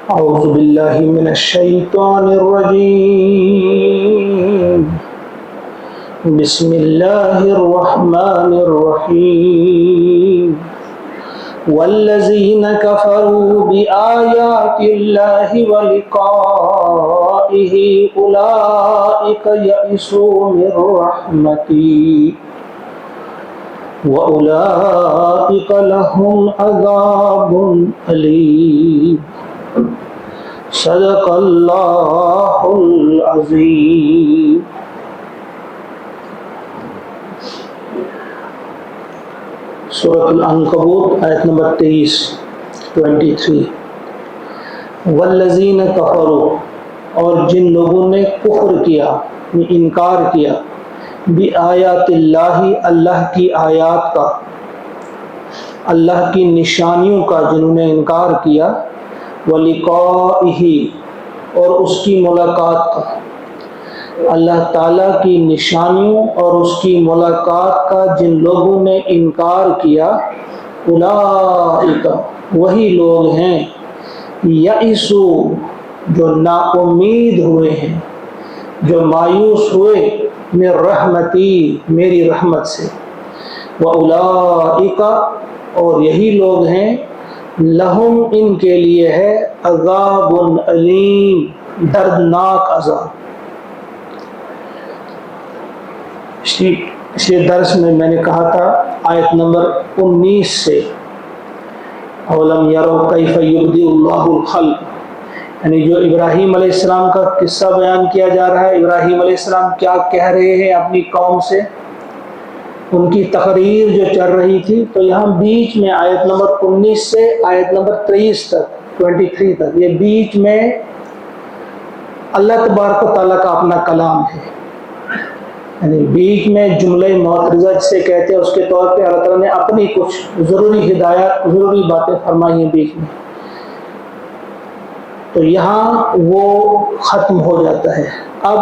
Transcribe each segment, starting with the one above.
أعوذ بالله من الشيطان الرجيم بسم الله الرحمن الرحيم والذين كفروا بآيات الله ولقائه أولئك يئسوا من رحمتي وأولئك لهم عذاب أليم صدق اللہ العظیم۔ سورۃ العنکبوت آیت نمبر 23 والذین کفروا، اور جن لوگوں نے کفر کیا، انکار کیا، بآیات اللہ، اللہ کی آیات کا، اللہ کی نشانیوں کا جنہوں نے انکار کیا، وَلِقَائِهِ، اور اس کی ملاقات کا، اللہ تعالیٰ کی نشانیوں اور اس کی ملاقات کا جن لوگوں نے انکار کیا، اولئک، وہی لوگ ہیں، یئسوا، جو نا امید ہوئے ہیں، جو مایوس ہوئے، من رحمتی، میری رحمت سے، وَأُولَئِكَ، اور یہی لوگ ہیں، لہم، ان کے لیے ہے، عذاب علیم، دردناک عذاب۔ پچھلے درس میں نے کہا تھا آیت نمبر 19 سے، اولم یروا کیف یبدئ اللہ الخلق، یعنی جو ابراہیم علیہ السلام کا قصہ بیان کیا جا رہا ہے، ابراہیم علیہ السلام کیا کہہ رہے ہیں اپنی قوم سے، ان کی تقریر جو چل رہی تھی، تو یہاں بیچ میں آیت نمبر 19 سے آیت نمبر 23 تک، 23 تک، یہ بیچ میں اللہ تبارک و تعالیٰ کا اپنا کلام ہے، یعنی بیچ میں جملہ معترضہ جسے کہتے ہیں، اس کے طور پہ اللہ تعالیٰ نے اپنی کچھ ضروری ہدایات، ضروری باتیں فرمائی ہیں بیچ میں، تو یہاں وہ ختم ہو جاتا ہے۔ اب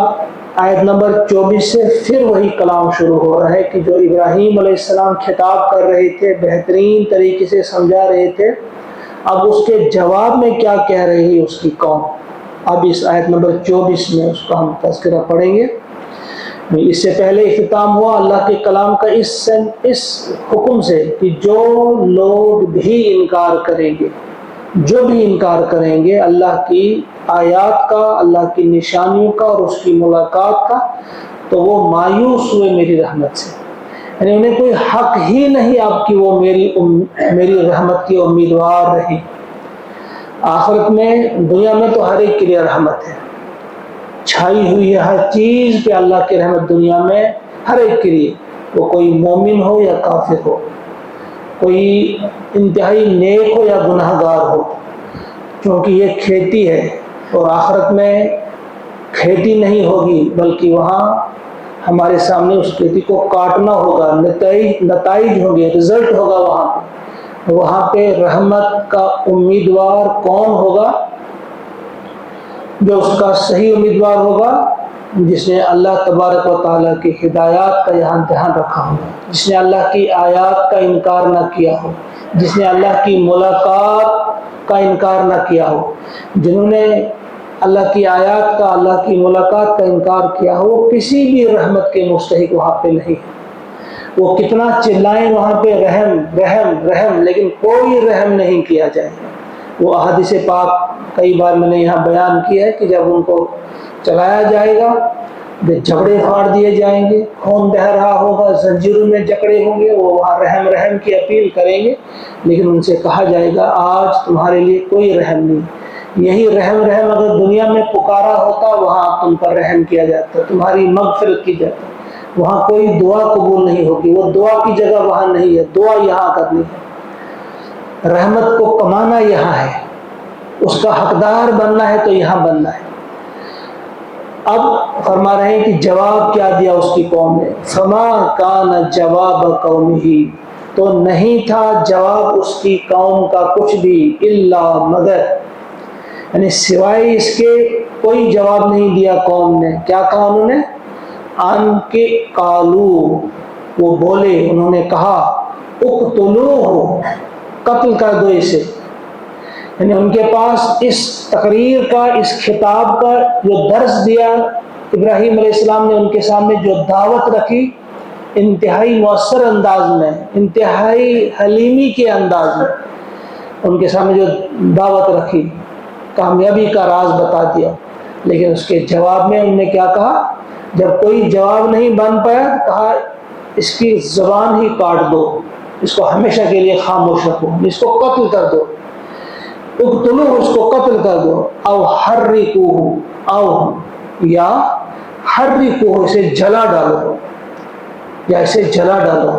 آیت نمبر 24 سے پھر وہی کلام شروع ہو رہا ہے کہ جو ابراہیم علیہ السلام خطاب کر رہے تھے، بہترین طریقے سے سمجھا رہے تھے، اب اس کے جواب میں کیا کہہ رہی ہے اس کی قوم۔ اب اس آیت نمبر 24 میں اس کا ہم تذکرہ پڑھیں گے۔ اس سے پہلے اختتام ہوا اللہ کے کلام کا اس حکم سے کہ جو لوگ بھی انکار کریں گے، جو بھی انکار کریں گے اللہ کی آیات کا، اللہ کی نشانیوں کا اور اس کی ملاقات کا، تو وہ مایوس ہوئے میری رحمت سے، یعنی انہیں کوئی حق ہی نہیں آپ کی وہ میری رحمت کی امیدوار رہی۔ آخرت میں، دنیا میں تو ہر ایک کے لیے رحمت ہے، چھائی ہوئی ہے ہر چیز پہ اللہ کی رحمت دنیا میں، ہر ایک کے لیے، وہ کوئی مومن ہو یا کافر ہو، کوئی انتہائی نیک ہو یا گناہ گار ہو، کیونکہ یہ کھیتی ہے، اور آخرت میں کھیتی نہیں ہوگی بلکہ وہاں ہمارے سامنے اس کھیتی کو کاٹنا ہوگا، نتائج ہوں گے، رزلٹ ہوگا وہاں پہ رحمت کا امیدوار کون ہوگا؟ جو اس کا صحیح امیدوار ہوگا، جس نے اللہ تبارک و تعالیٰ کی ہدایات کا یہاں دھیان رکھا ہوگا، جس نے اللہ کی آیات کا انکار نہ کیا ہو، جس نے اللہ کی ملاقات کا انکار نہ کیا ہو۔ جنہوں نے اللہ کی آیات کا، اللہ کی ملاقات کا انکار کیا ہو، وہ کسی بھی رحمت کے مستحق وہاں پہ نہیں، وہ کتنا چلائیں وہاں پہ رحم رحم رحم، لیکن کوئی رحم نہیں کیا جائے گا۔ وہ احادیث پاک کئی بار میں نے یہاں بیان کیا ہے کہ جب ان کو چلایا جائے گا، جھگڑے پھاڑ دیے جائیں گے، خون بہہ رہا ہوگا، زنجیروں میں جکڑے ہوں گے، وہ وہاں رحم رحم کی اپیل کریں گے، لیکن ان سے کہا جائے گا آج تمہارے لیے کوئی رحم نہیں۔ یہی رحم رحم اگر دنیا میں پکارا ہوتا، وہاں تم پر رحم کیا جاتا، تمہاری مغفرت کی جاتی، وہاں کوئی دعا قبول نہیں ہوگی، وہ دعا کی جگہ وہاں نہیں ہے، دعا یہاں کرنی ہے، رحمت کو کمانا یہاں ہے، اس کا حقدار بننا ہے تو یہاں بننا ہے۔ اب فرما رہے ہیں کہ جواب کیا دیا اس کی قوم نے، فما کان جواب قومہ، تو نہیں تھا جواب اس کی قوم کا کچھ بھی، الا مگر، یعنی سوائے اس کے کوئی جواب نہیں دیا قوم نے۔ کیا کہا انہوں نے؟ ان کے قالو، وہ بولے، انہوں نے کہا، اقتلوہ، قتل کر دو اسے، یعنی ان کے پاس اس تقریر کا، اس خطاب کا جو درس دیا ابراہیم علیہ السلام نے، ان کے سامنے جو دعوت رکھی، انتہائی مؤثر انداز میں، انتہائی حلیمی کے انداز میں ان کے سامنے جو دعوت رکھی، کامیابی کا راز بتا دیا. لیکن اس کے جواب میں انہوں نے کیا کہا؟ جب کوئی جواب نہیں بن پایا کہا اس کی زبان ہی کاٹ دو، اس کو ہمیشہ کے لیے خاموش رکھو، اس کو قتل کر دو، اقتلوہ، اس کو قتل کر دو، او حرقوہ، او یا حرقوہ، اسے جلا ڈالو، یا اسے جلا ڈالو.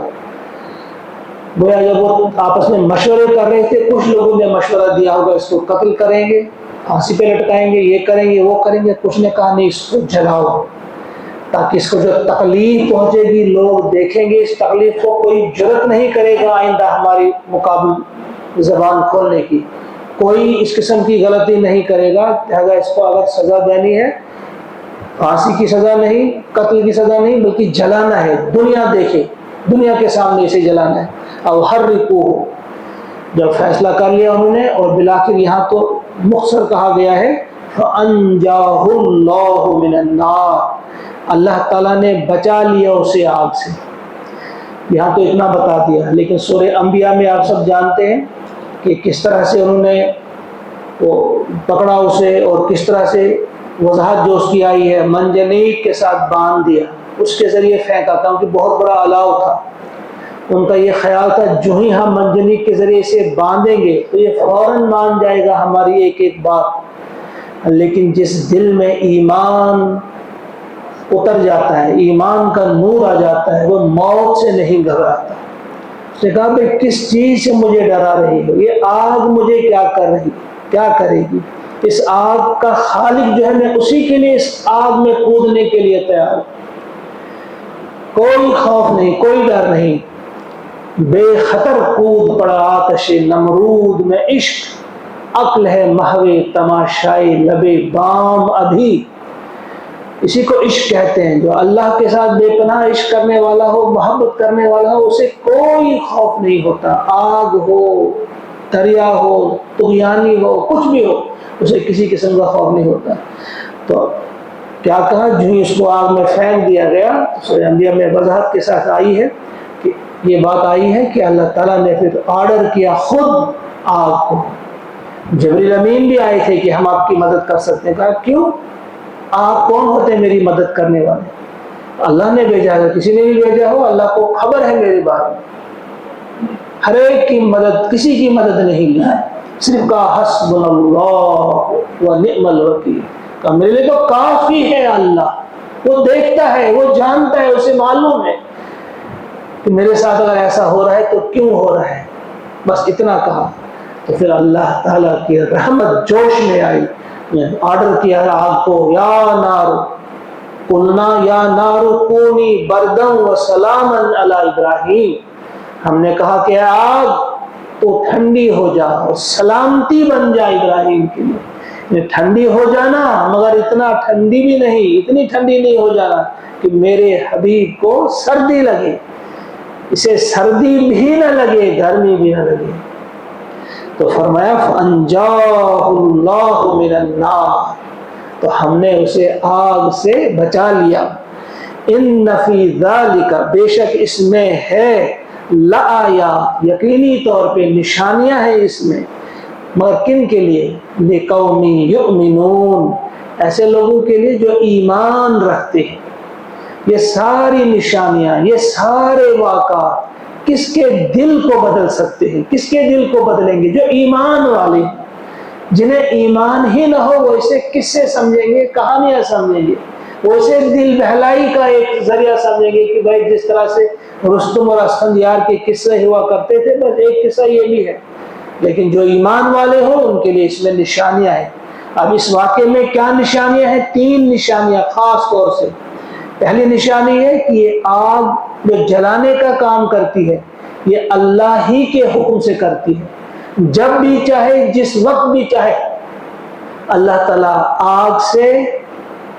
گویا جب وہ آپس میں مشورے کر رہے تھے، کچھ لوگوں نے مشورہ دیا ہوگا اس کو قتل کریں گے، پھانسی پہ لٹکائیں گے، یہ کریں گے، وہ کریں گے. کچھ نے کہا نہیں، اس کو جلاؤ، تاکہ اس کو جو تکلیف پہنچے گی لوگ دیکھیں گے، اس تکلیف کو کوئی جرت نہیں کرے گا آئندہ ہماری مقابل زبان کھولنے کی، کوئی اس قسم کی غلطی نہیں کرے گا. لہذا اس کو اگر سزا دینی ہے، پھانسی کی سزا نہیں، قتل کی سزا نہیں، بلکہ جلانا ہے، دنیا دیکھے، دنیا کے سامنے اسے جلانا ہے. او حرقوہ، جب فیصلہ کر لیا انہوں نے، اور بالآخر یہاں تو مختصر کہا گیا ہے فَأَنْجَاهُ اللَّهُ مِنَ النَّارِ، اللہ تعالیٰ نے بچا لیا اسے آگ سے. یہاں تو اتنا بتا دیا، لیکن سورہ انبیاء میں آپ سب جانتے ہیں کہ کس طرح سے انہوں نے وہ پکڑا اسے، اور کس طرح سے وضاحت جو اس کی آئی ہے، منجنیق کے ساتھ باندھ دیا، اس کے ذریعے پھینکا تھا، کیونکہ بہت بڑا الاؤ تھا. ان کا یہ خیال تھا جو ہی ہم منجنیق کے ذریعے سے باندھیں گے تو یہ فوراً مان جائے گا ہماری ایک ایک بات. لیکن جس دل میں ایمان اتر جاتا ہے، ایمان کا نور آ جاتا ہے، وہ موت سے نہیں گھبراتا. اس نے کہا بھائی کس چیز سے مجھے ڈرا رہی ہو؟ یہ آگ مجھے کیا کر رہی، کیا کرے گی؟ اس آگ کا خالق جو ہے، میں اسی کے لیے اس آگ میں کودنے کے لیے تیار ہوں. کوئی خوف نہیں، کوئی ڈر نہیں، بے خطر کود پڑا آتش نمرود میں. عشق عقل ہے محو تماشائی لبے بام ابھی، اسی کو عشق کہتے ہیں. جو اللہ کے ساتھ بے پناہ عشق کرنے والا ہو، محبت کرنے والا ہو، اسے کوئی خوف نہیں ہوتا. آگ ہو، دریا ہو، طغیانی ہو، کچھ بھی ہو، اسے کسی قسم کا خوف نہیں ہوتا. تو کیا کہا؟ جو ہی اس کو آگ میں پھینک دیا گیا. سورہ انبیاء میں وضاحت کے ساتھ آئی ہے کہ یہ بات آئی ہے کہ اللہ تعالیٰ نے پھر آرڈر کیا خود آگ کو. جبریل امین بھی آئے تھے کہ ہم آپ کی مدد کر سکتے ہیں. کہا کیوں؟ آپ کون ہوتے ہیں میری مدد کرنے والے؟ اللہ نے بھیجا ہے، کسی نے بھی بھیجا ہو، اللہ کو خبر ہے میرے بارے میں. ہر ایک کی مدد، کسی کی مدد نہیں لی، صرف کہا حسبنا اللہ و نعم الوکیل. کہا میرے لیے تو کافی ہے اللہ، وہ دیکھتا ہے، وہ جانتا ہے، اسے معلوم ہے کہ میرے ساتھ اگر ایسا ہو رہا ہے تو کیوں ہو رہا ہے. بس اتنا کہا تو پھر اللہ تعالیٰ کی رحمت جوش میں آئی. آرڈر کیا آگ کو، یا نار قلنا یا نار کونی بردن و سلاما علی ابراہیم. ہم نے کہا کہ آگ تو ٹھنڈی ہو جا اور سلامتی بن جا ابراہیم کے لیے. ٹھنڈی ہو جانا، مگر اتنا ٹھنڈی بھی نہیں، اتنی ٹھنڈی نہیں ہو جانا کہ میرے حبیب کو سردی لگے، اسے سردی بھی نہ لگے، گرمی بھی نہ لگے. تو فرمایا فَأَنْجَاهُ اللَّهُ مِنَ النَّارِ، تو ہم نے اسے آگ سے بچا لیا. إِنَّ فِي ذَلِكَ، بے شک اس میں ہے، لَآیَاتٍ، یقینی طور پہ نشانیاں ہیں اس میں. مگر کن کے لیے؟ لِقَوْمٍ يُؤْمِنُونَ، ایسے لوگوں کے لیے جو ایمان رکھتے ہیں. یہ ساری نشانیاں، یہ سارے واقعات کس کے دل کو بدل سکتے ہیں؟ کس کے دل کو بدلیں گے؟ جو ایمان والے ہیں. جنہیں ایمان ہی نہ ہو وہ اسے کس سے سمجھیں گے؟ کہانیاں سمجھیں گے، وہ اسے دل بہلائی کا ایک ذریعہ سمجھیں گے کہ بھائی جس طرح سے رستم اور اسفندیار کے قصے ہوا کرتے تھے، بس ایک قصہ یہ بھی ہے. لیکن جو ایمان والے ہوں ان کے لیے اس میں نشانیاں ہیں. اب اس واقعے میں کیا نشانیاں ہیں؟ 3 نشانیاں خاص طور سے. پہلی نشانی ہے کہ یہ آگ جو جلانے کا کام کرتی ہے، یہ اللہ ہی کے حکم سے کرتی ہے. جب بھی چاہے، جس وقت بھی چاہے، اللہ تعالیٰ آگ سے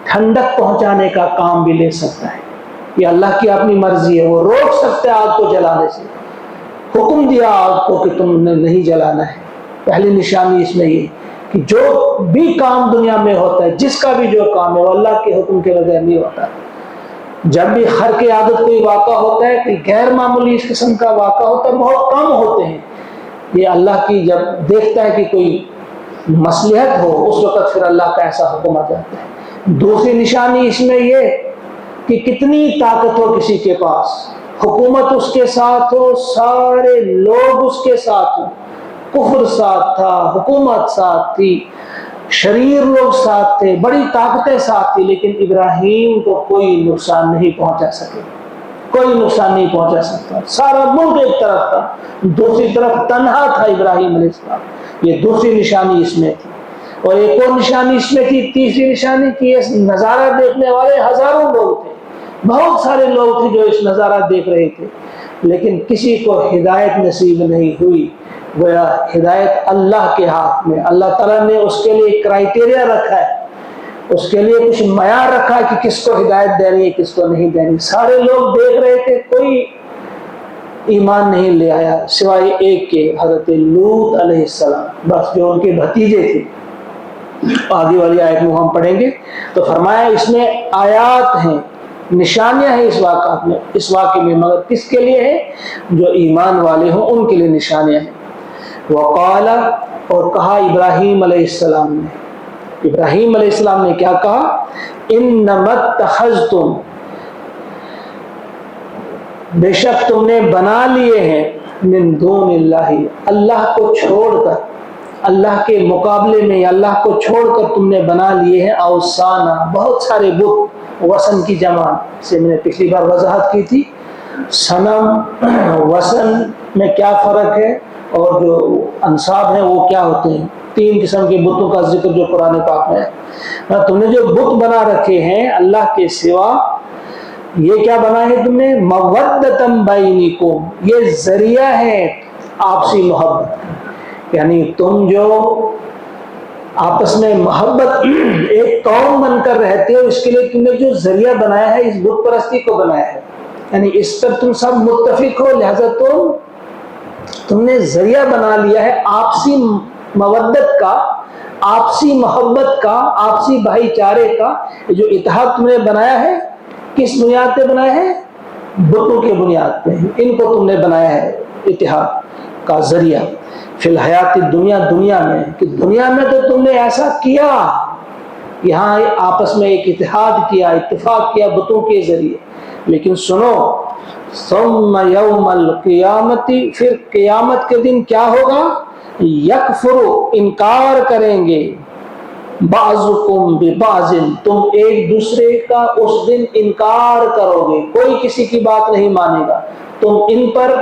ٹھنڈک پہنچانے کا کام بھی لے سکتا ہے. یہ اللہ کی اپنی مرضی ہے، وہ روک سکتا ہے آگ کو جلانے سے. حکم دیا آگ کو کہ تم نے نہیں جلانا ہے. پہلی نشانی اس میں یہ کہ جو بھی کام دنیا میں ہوتا ہے، جس کا بھی جو کام ہے وہ اللہ کے حکم کے بغیر نہیں ہوتا۔ جب بھی خرق عادت کوئی واقع ہوتا ہے، کوئی غیر معمولی اس قسم کا واقع ہوتا ہے، بہت کم ہوتے ہیں۔ یہ اللہ کی جب دیکھتا ہے کہ کوئی مصلحت ہو، اس وقت پھر اللہ کا ایسا حکم آ جاتا ہے۔ دوسری نشانی اس میں یہ کہ کتنی طاقت ہو کسی کے پاس، حکومت اس کے ساتھ ہو، سارے لوگ اس کے ساتھ ہوں، کفر ساتھ تھا، حکومت ساتھ تھی، شریر لوگ ساتھ تھے، بڑی طاقتیں ساتھ تھی، لیکن ابراہیم کو کوئی نقصان نہیں پہنچا سکے، کوئی نقصان نہیں پہنچا سکتا۔ سارا ملک ایک طرف تھا، دوسری طرف تنہا تھا ابراہیم علیہ السلام۔ یہ دوسری نشانی اس میں تھی۔ اور ایک اور نشانی اس میں تھی، تیسری نشانی کہ یہ نظارہ دیکھنے والے ہزاروں لوگ تھے، بہت سارے لوگ تھے جو اس نظارہ دیکھ رہے تھے، لیکن کسی کو ہدایت نصیب نہیں ہوئی۔ گویا ہدایت اللہ کے ہاتھ میں، اللہ تعالیٰ نے اس کے لیے کرائیٹیریا رکھا ہے، اس کے لیے کچھ معیار رکھا ہے کہ کس کو ہدایت دینی ہے، کس کو نہیں دینی۔ سارے لوگ دیکھ رہے تھے، کوئی ایمان نہیں لے آیا سوائے ایک کے، حضرت لوط علیہ السلام، بس جو ان کے بھتیجے تھے۔ آگے والی آیت میں ہم پڑھیں گے تو فرمایا اس میں آیات ہیں، نشانیاں ہیں اس واقعے میں، مگر کس کے لیے ہے؟ جو ایمان والے ہوں ان کے لیے نشانیاں ہیں۔ وقال، اور کہا ابراہیم علیہ السلام نے، ابراہیم علیہ السلام نے کیا کہا؟ انما اتخذتم، بے شک تم نے بنا لیے ہیں، من دون اللہ، اللہ کو چھوڑ کر، اللہ کے مقابلے میں یا اللہ کو چھوڑ کر تم نے بنا لیے ہیں اوثانا، بہت سارے بت، وثن کی جمع سے میں نے پچھلی بار وضاحت کی تھی۔ صنم وثن میں کیا فرق ہے اور جو انصاب ہیں وہ کیا ہوتے ہیں؟ تین قسم کے بتوں کا ذکر جو قرآن پاک میں ہے۔ تم نے جو بت بنا رکھے ہیں اللہ کے سوا، یہ کیا بنا ہے تم نے؟ مودتم بینکم، یہ ذریعہ ہے آپسی محبت، یعنی تم جو آپس میں محبت ایک قوم بن کر رہتے ہو، اس کے لیے تم نے جو ذریعہ بنایا ہے اس بت پرستی کو بنایا ہے، یعنی اس پر تم سب متفق ہو، لہذا تم نے ذریعہ بنا لیا ہے آپسی مودت کا، آپسی محبت کا، آپسی بھائی چارے کا۔ جو اتحاد تم نے بنایا ہے کس بنیاد پہ بنایا ہے؟ بتوں کے بنیاد پہ، ان کو تم نے بنایا ہے اتحاد کا ذریعہ۔ فی الحیات دنیا، دنیا میں، کہ دنیا میں تو تم نے ایسا کیا، یہاں آپس میں ایک اتحاد کیا، اتفاق کیا بتوں کے ذریعے، لیکن سنو، ثم یوم القیامت، پھر قیامت کے دن کیا ہوگا؟ یکفر، انکار کریں گے، بعضکم ببعض، تم ایک دوسرے کا اس دن انکار کرو گے، کوئی کسی کی بات نہیں مانے گا، تم ان پر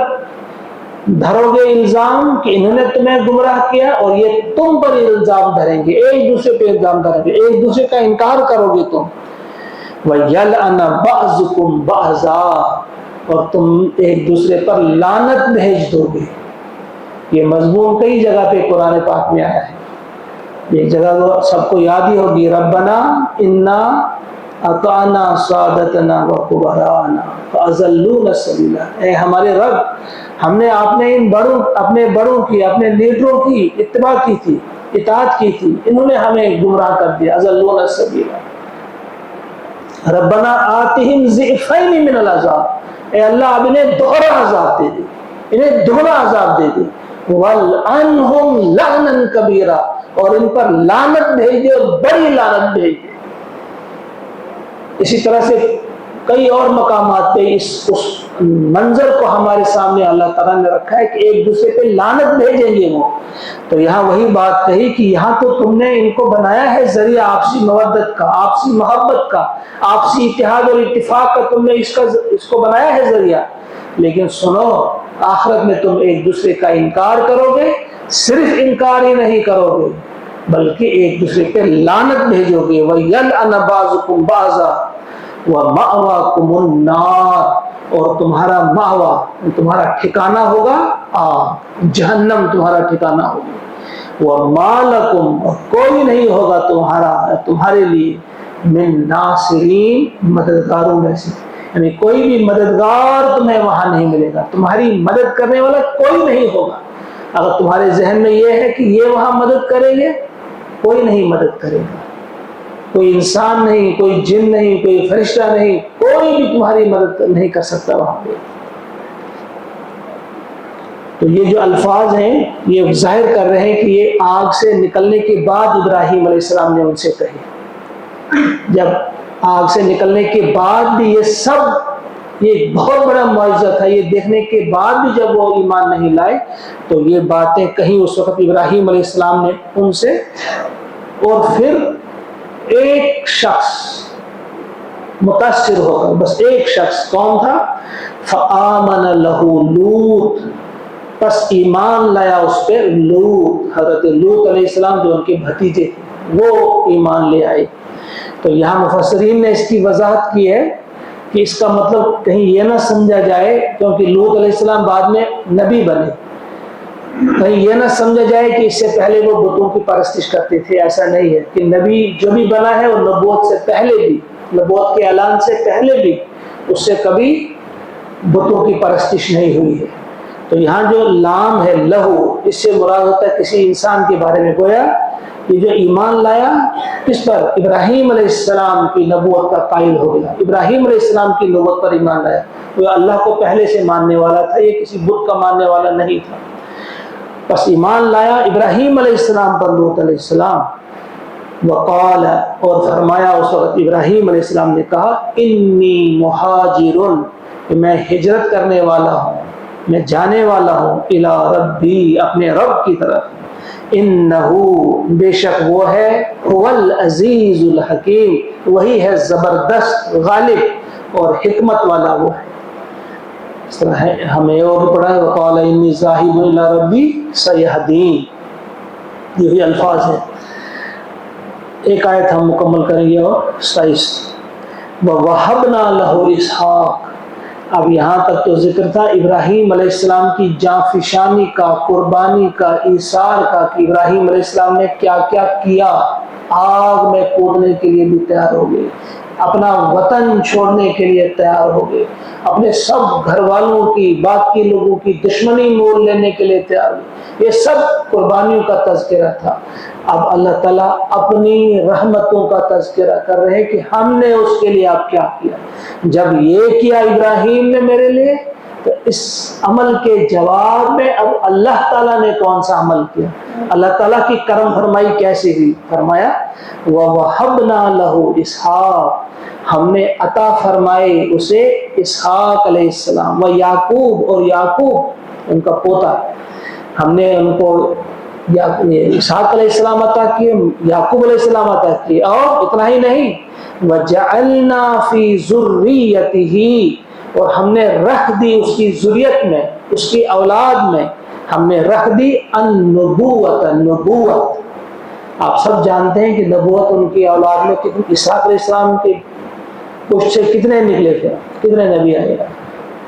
دھرو گے الزام کہ انہوں نے تمہیں گمراہ کیا، اور یہ تم پر الزام دھریں گے، ایک دوسرے پہ الزام دھریں گے، ایک دوسرے کا انکار کرو گے تم۔ وَيَلْعَنَ بَعْضُكُمْ بَعْضًا، اور تم ایک دوسرے پر لعنت بھیج دو گے۔ یہ مضمون کئی جگہ پہ قرآن پاک میں آیا ہے، ایک جگہ تو سب کو یاد ہی ہوگی، ربنا انا اطعنا سادتنا وکبراءنا فاضلونا السبیل، اے ہمارے رب، ہم نے اپنے بڑوں کی، اپنے لیڈروں کی اتباع کی تھی، اطاعت کی تھی، انہوں نے ہمیں گمراہ کر دیا، اضلونا السبیل۔ ربنا آتہم ضعفین من العذاب، اے اللہ اب انہیں دوہرا عذاب دے دے، انہیں دوہرا عذاب دے دے، وَلْعَنْهُمْ لَعْنًا كَبِيرًا، اور ان پر لعنت بھیج دے، اور بڑی لعنت بھیج دے۔ اسی طرح سے کئی اور مقامات پہ اس منظر کو ہمارے سامنے اللہ تعالیٰ نے رکھا ہے کہ ایک دوسرے پہ لعنت بھیجیں گے وہ۔ تو یہاں وہی بات کہی کہ یہاں تو تم نے ان کو بنایا ہے ذریعہ آپسی مودت کا، آپسی محبت کا، آپسی اتحاد اور اتفاق کا، تم نے اس کو بنایا ہے ذریعہ، لیکن سنو، آخرت میں تم ایک دوسرے کا انکار کرو گے، صرف انکار ہی نہیں کرو گے بلکہ ایک دوسرے پہ لعنت بھیجو گے۔ وَيَلْعَنَ بَعْضُكُمْ بَعْضًا وَمَأْوَاكُمُ النَّارُ، اور تمہارا مأوا، تمہارا ٹھکانہ ہوگا آگ، جہنم تمہارا ٹھکانہ ہوگا۔ وَمَا لَكُمْ، اور کوئی نہیں ہوگا تمہارے لیے، من ناصرین، مددگاروں میں سے، یعنی کوئی بھی مددگار تمہیں وہاں نہیں ملے گا، تمہاری مدد کرنے والا کوئی نہیں ہوگا۔ اگر تمہارے ذہن میں یہ ہے کہ یہ وہاں مدد کریں گے، کوئی نہیں مدد کرے گا، کوئی انسان نہیں، کوئی جن نہیں، کوئی فرشتہ نہیں، کوئی بھی تمہاری مدد نہیں کر سکتا وہاں پہ۔ تو یہ جو الفاظ ہیں یہ ظاہر کر رہے ہیں کہ یہ آگ سے نکلنے کے بعد ابراہیم علیہ السلام نے ان سے کہے۔ جب آگ سے نکلنے کے بعد بھی یہ سب، یہ بہت بڑا معجزہ تھا، یہ دیکھنے کے بعد بھی جب وہ ایمان نہیں لائے تو یہ باتیں کہیں اس وقت ابراہیم علیہ السلام نے ان سے۔ اور پھر ایک شخص متاثر ہوگا، بس ایک شخص، کون تھا؟ فآمن لہ لوط، پس ایمان لایا اس پہ لوط، حضرت لوط علیہ السلام جو ان کے بھتیجے تھے وہ ایمان لے آئے۔ تو یہاں مفسرین نے اس کی وضاحت کی ہے کہ اس کا مطلب کہیں یہ نہ سمجھا جائے، کیونکہ لوط علیہ السلام بعد میں نبی بنے، کہیں یہ نہ سمجھا جائے کہ اس سے پہلے وہ بتوں کی پرستش کرتے تھے، ایسا نہیں ہے کہ نبی جو بھی بنا ہے وہ نبوت سے پہلے بھی، نبوت کے اعلان سے پہلے بھی اس سے کبھی بتوں کی پرستش نہیں ہوئی ہے۔ تو یہاں جو لام ہے لہو، اس سے مراد ہوتا ہے کسی انسان کے بارے میں، گویا یہ جو ایمان لایا کس پر؟ ابراہیم علیہ السلام کی نبوت کا قائل ہو گیا، ابراہیم علیہ السلام کی نبوت پر ایمان لایا، وہ اللہ کو پہلے سے ماننے والا تھا، یہ کسی بت کا ماننے والا نہیں تھا، بس ایمان لایا ابراہیم علیہ السلام پر، لوط علیہ السلام۔ وقال، اور فرمایا اس وقت ابراہیم علیہ السلام نے کہا، انی مہاجر، کہ میں ہجرت کرنے والا ہوں، میں جانے والا ہوں، الی ربی، اپنے رب کی طرف، انہو، بے شک وہ ہے، هو العزیز الحکیم، وہی ہے زبردست، غالب اور حکمت والا وہ ہے۔ اس طرح ہے ہمیں اور پڑھا ہے، وقال انی ذاہب الی ربی سیہدین، یہی الفاظ ہیں۔ ایک آیت ہم مکمل کریں گے اور 27، وَوَهَبْنَا لَهُ إِسْحَاقَ۔ اب یہاں تک تو ذکر تھا ابراہیم علیہ السلام کی جانفشانی کا، قربانی کا، ایثار کا، کہ ابراہیم علیہ السلام نے کیا کیا کیا، آگ میں کودنے کے لیے بھی تیار ہو گئے، اپنا وطن چھوڑنے کے لیے تیار ہو گئے، اپنے سب گھر والوں کی، باقی لوگوں کی دشمنی مول لینے کے لیے تیار ہوئے، یہ سب قربانیوں کا تذکرہ تھا۔ اب اللہ تعالیٰ اپنی رحمتوں کا تذکرہ کر رہے ہیں کہ ہم نے اس کے لیے اب کیا کیا، جب یہ کیا ابراہیم نے میرے لیے، تو اس عمل کے جواب میں اب اللہ تعالیٰ نے کون سا عمل کیا، اللہ تعالیٰ کی کرم فرمائی کیسی ہوئی؟ فرمایا وَوَهَبْنَا لَهُ إِسْحَاقَ، ہم نے عطا فرمائے اسے اسحاق علیہ السلام، و یعقوب، اور یعقوب ان کا پوتا، ہم نے ان کو اسحاق علیہ السلام عطا کیے، یعقوب علیہ السلام عطا کیے، اور اتنا ہی نہیں، وَجَعَلْنَا فِي ذُرِّيَّتِهِ، اور ہم نے رکھ دی اس کی ذریت میں، اس کی اولاد میں ہم نے رکھ دی النبوت، نبوت۔ آپ سب جانتے ہیں کہ نبوت ان کی اولاد میں کتنی، اسحاق علیہ السلام کے کچھ سے کتنے نکلے تھے، کتنے نبی آئے گا؟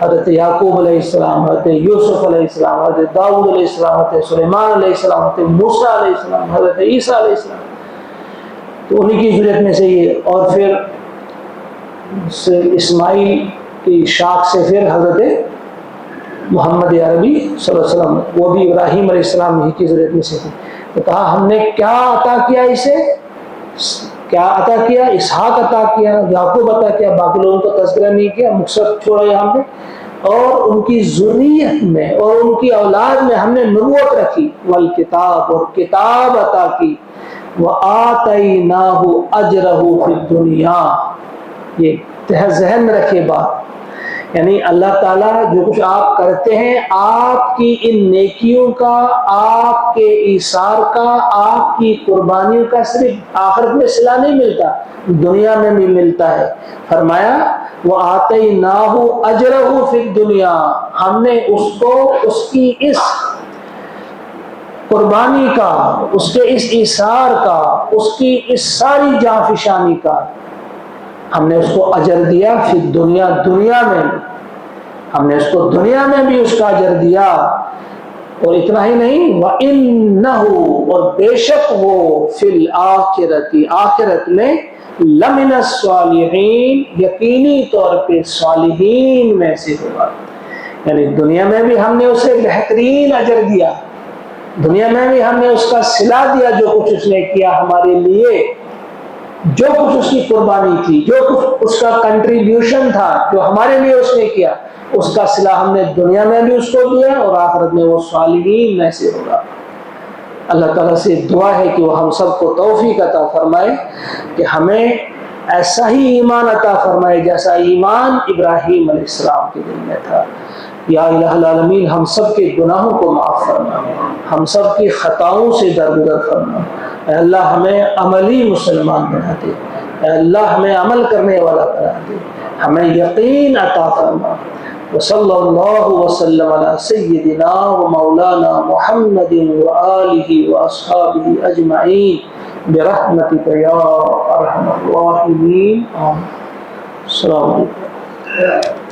حضرت یعقوب علیہ السلام، حضرت یوسف علیہ السلام، حضرت داؤد علیہ السلام، حضرت سلیمان علیہ السلام، حضرت موسیٰ علیہ السلام، حضرت عیسیٰ علیہ السلام، تو انہی کی ذریت میں سے یہ، اور پھر اسماعیل کی شاخ سے پھر حضرت محمد عربی صلی اللہ علیہ وسلم، وہ بھی ابراہیم علیہ السلام ہی کی ذریت میں سے تھے۔ تو کہا ہم نے کیا عطا کیا اسے، کیا عطا کیا؟ اسحاق عطا کیا، یعقوب عطا کیا، باقی لوگوں کا تذکرہ نہیں کیا، مقصد چھوڑا یہاں پہ، اور ان کی ذریت میں اور ان کی اولاد میں ہم نے نبوت رکھی، والکتاب، اور کتاب عطا کی، وَآتَيْنَاهُ أَجْرَهُ فِي الدُّنْيَا، یہ ذہن میں رکھے بات، یعنی اللہ تعالیٰ جو کچھ آپ کرتے ہیں، آپ کی ان نیکیوں کا، آپ کے ایثار کا، آپ کی قربانیوں کا صرف آخرت میں صلہ نہیں ملتا، دنیا میں بھی ملتا ہے۔ فرمایا وَآتَيْنَاهُ أَجْرَهُ فِي الدُّنْيَا، ہم نے اس کو اس کی اس قربانی کا، اس کے اس ایثار کا، اس کی اس ساری جانفشانی کا ہم نے اس کو اجر دیا، فی الدنیا، دنیا میں ہم نے اس کو دنیا میں بھی اس کا اجر دیا، اور اتنا ہی نہیں، وَإِنَّهُ، اور بے شک وہ، فی الآخرتی، آخرت میں، لَمِنَ الصَّالِحِينَ، یقینی طور پہ صالحین میں سے ہوگا، یعنی دنیا میں بھی ہم نے اسے بہترین اجر دیا، دنیا میں بھی ہم نے اس کا صلہ دیا، جو کچھ اس نے کیا ہمارے لیے، جو کچھ اس کی قربانی تھی، جو کچھ اس کا کنٹریبیوشن تھا جو ہمارے لیے اس نے کیا، اس کا صلہ ہم نے دنیا میں بھی اس کو دیا اور آخرت میں وہ صالحین میں سے ہوگا۔ اللہ تعالیٰ سے دعا ہے کہ وہ ہم سب کو توفیق عطا فرمائے کہ ہمیں ایسا ہی ایمان عطا فرمائے جیسا ایمان ابراہیم علیہ السلام کے دل میں تھا۔ یا الہ العالمین ہم سب کے گناہوں کو معاف فرما، ہم سب کی خطاؤں سے درگزر فرما۔ اے اللہ ہمیں عملی مسلمان بنا دے، اے اللہ ہمیں عمل کرنے والا بنا دے، ہمیں یقین عطا فرما۔ وصلی اللہ وسلم علی سیدنا و مولانا محمد وآلہ واصحابہ اجمعین برحمتک یا ارحم الراحمین۔ السلام علیکم۔